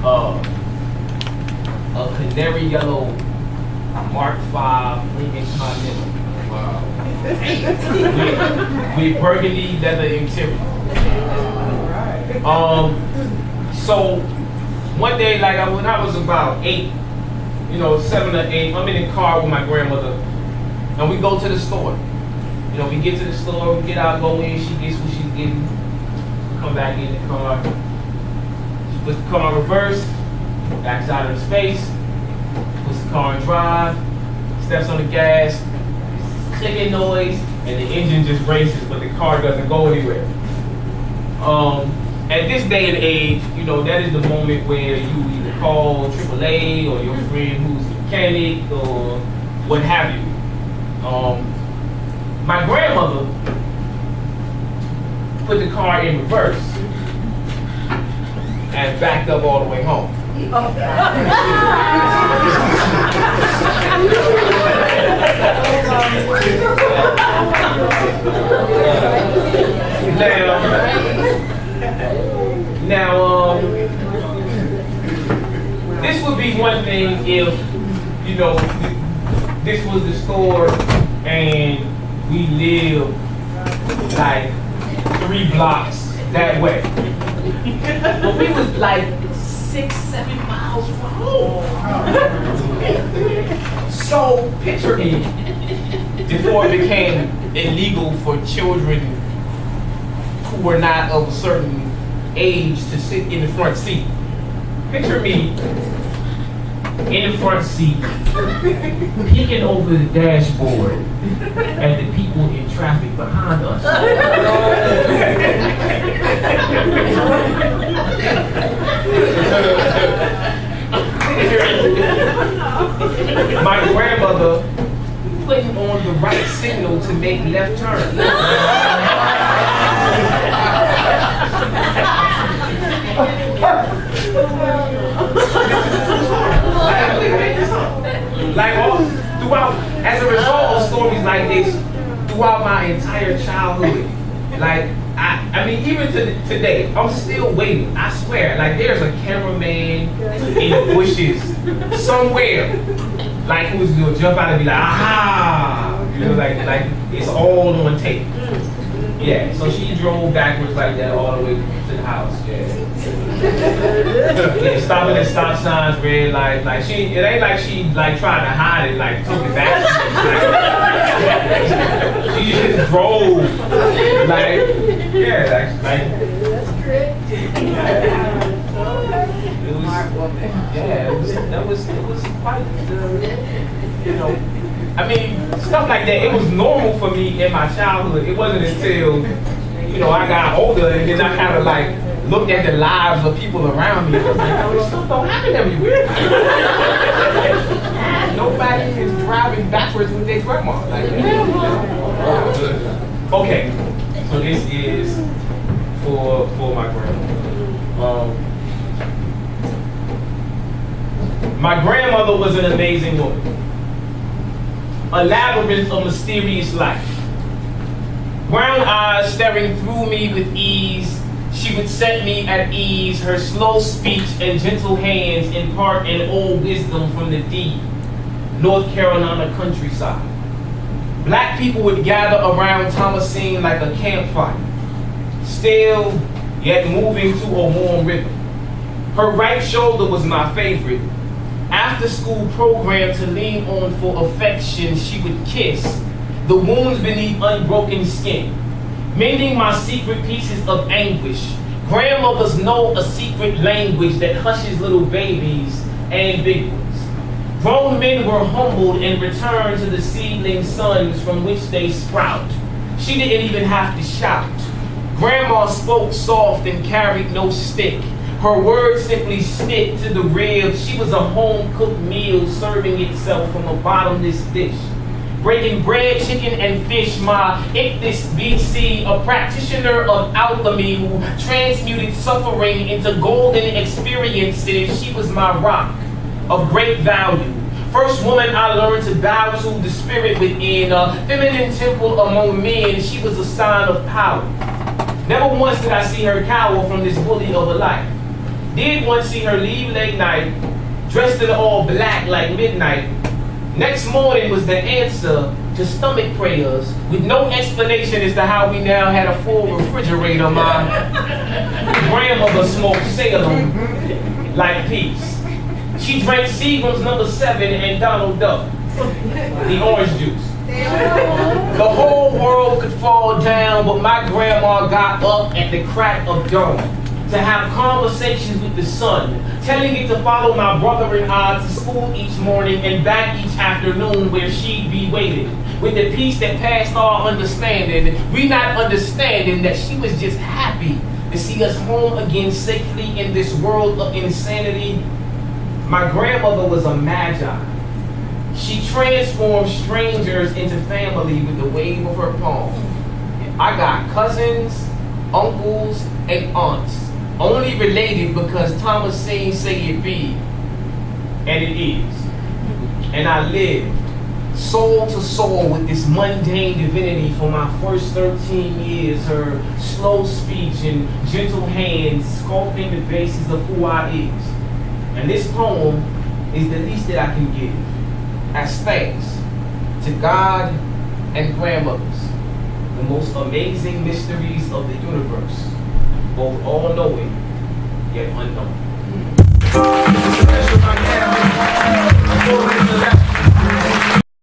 a canary yellow Mark V Lincoln Continental. Wow. with burgundy leather interior. So one day, like when I was about 8, 7 or 8, I'm in the car with my grandmother, and we go to the store. We get to the store, we get out, go in, she gets what she's getting, come back in the car. She puts the car in reverse, backs out of the space, puts the car in drive, steps on the gas, clicking noise, and the engine just races, but the car doesn't go anywhere. At this day and age, that is the moment where you either call AAA or your friend who's a mechanic or what have you. My grandmother put the car in reverse and backed up all the way home. Now, this would be one thing if, this was the store and we lived like 3 blocks that way. But we was like 6-7 miles from home. So picture me before it became illegal for children who were not of a certain age to sit in the front seat. Picture me in the front seat, peeking over the dashboard at the people in traffic behind us. My grandmother putting on the right signal to make left turn. Like throughout, as a result of stories like this, throughout my entire childhood, like I mean, even today, I'm still waiting. I swear, like there's a cameraman in the bushes somewhere, like who's gonna jump out and be like, aha, like it's all on tape. Yeah, so she drove backwards like that all the way to the house. Yeah, stopping at stop signs, red light. Like it ain't like she like tried to hide it, like took it back. Like, she just drove. Like yeah, like. That's great. It was quite I mean, stuff like that, it was normal for me in my childhood. It wasn't until, I got older and then I kind of like looked at the lives of people around me. I was like, this stuff don't happen everywhere. Nobody is driving backwards with their grandma. Like, okay, so this is for my grandma. My grandmother was an amazing woman. A labyrinth of mysterious life. Brown eyes staring through me with ease, she would set me at ease. Her slow speech and gentle hands impart an old wisdom from the deep North Carolina countryside. Black people would gather around Thomasine like a campfire, still yet moving to a warm rhythm. Her right shoulder was my favorite. After school program to lean on for affection, she would kiss the wounds beneath unbroken skin, mending my secret pieces of anguish. Grandmothers know a secret language that hushes little babies and big ones. Grown men were humbled and returned to the seedling sons from which they sprout. She didn't even have to shout. Grandma spoke soft and carried no stick. Her words simply stick to the ribs. She was a home-cooked meal serving itself from a bottomless dish. Breaking bread, chicken, and fish, my Ichthys BC, a practitioner of alchemy who transmuted suffering into golden experiences. She was my rock of great value. First woman I learned to bow to the spirit within, a feminine temple among men. She was a sign of power. Never once did I see her cower from this bully of a life. Did once see her leave late night, dressed in all black like midnight. Next morning was the answer to stomach prayers with no explanation as to how we now had a full refrigerator. My grandmother smoked Salem like peace. She drank Seagram's number 7 and Donald Duck, the orange juice. The whole world could fall down, but my grandma got up at the crack of dawn to have conversations with the sun, telling it to follow my brother and I to school each morning and back each afternoon where she'd be waiting. With the peace that passed all understanding, we not understanding that she was just happy to see us home again safely in this world of insanity. My grandmother was a magi. She transformed strangers into family with the wave of her palm. I got cousins, uncles, and aunts, only related because Thomas Sane say it be, and it is. And I lived soul to soul with this mundane divinity for my first 13 years, her slow speech and gentle hands sculpting the basis of who I is. And this poem is the least that I can give as thanks to God and grandmothers, the most amazing mysteries of the universe, both all-knowing yet unknown.